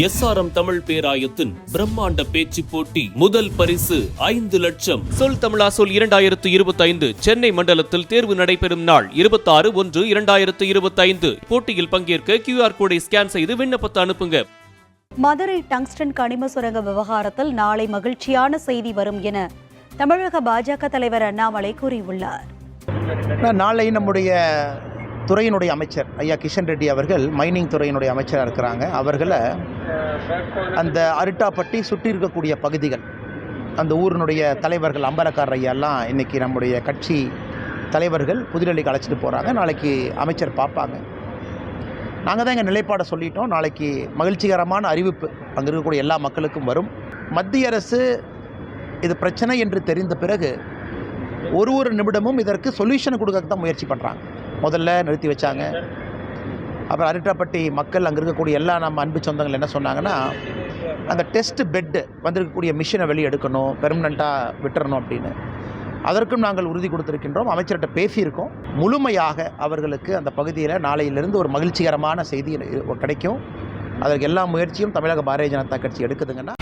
SRM Tamil பேராயத்தின் பிரம்மாண்ட பேச்சு போட்டி முதல் பரிசு 5 லட்சம். சொல் தமிழா சொல் 2025 சென்னை மண்டலத்தில் தேர்வு நடைபெறும் நாள் 26/1/2025. போட்டியில் பங்கேற்க QR கோடை ஸ்கேன் செய்து விண்ணப்பத்தை அனுப்புங்க. மதுரை டங்ஸ்டன் கனிம சுரங்க விவகாரத்தில் நாளை மகிழ்ச்சியான செய்தி வரும் என தமிழக பாஜக தலைவர் அண்ணாமலை கூறியுள்ளார். நாளை நம்முடைய துறையினுடைய அமைச்சர் ஐயா கிஷன் ரெட்டி அவர்கள் மைனிங் துறையினுடைய அமைச்சராக இருக்கிறாங்க. அவர்களை அந்த அரிட்டாப்பட்டி சுற்றி இருக்கக்கூடிய பகுதிகள், அந்த ஊரினுடைய தலைவர்கள் அம்பலக்காரர் ஐயாலாம் இன்றைக்கி நம்முடைய கட்சி தலைவர்கள் புதுடெல்லிக்கு அழைச்சிட்டு போகிறாங்க. நாளைக்கு அமைச்சர் பார்ப்பாங்க. நாங்கள் தான் எங்கள் நிலைப்பாடை சொல்லிட்டோம். நாளைக்கு மகிழ்ச்சிகரமான அறிவிப்பு அங்கே இருக்கக்கூடிய எல்லா மக்களுக்கும் வரும். மத்திய அரசு இது பிரச்சனை என்று தெரிந்த பிறகு ஒரு நிமிடமும் இதற்கு சொல்யூஷன் கொடுக்க தான் முயற்சி பண்ணுறாங்க. முதல்ல நிறுத்தி வச்சாங்க. அப்புறம் அரிட்டாப்பட்டி மக்கள் அங்கே இருக்கக்கூடிய எல்லா நம்ம அன்பு சொந்தங்கள் என்ன சொன்னாங்கன்னா, அந்த டெஸ்ட் பெட்டு வந்திருக்கக்கூடிய மிஷினை வெளியே எடுக்கணும், பெர்மனண்ட்டாக விட்டுறணும் அப்படின்னு. அதற்கும் நாங்கள் உறுதி கொடுத்துருக்கின்றோம். அமைச்சர்கிட்ட பேசியிருக்கோம். முழுமையாக அவர்களுக்கு அந்த பகுதியில் நாளையிலிருந்து ஒரு மகிழ்ச்சிகரமான செய்தி கிடைக்கும். அதற்கு எல்லா முயற்சியும் தமிழக பாரதிய ஜனதா கட்சி எடுக்குதுங்கன்னா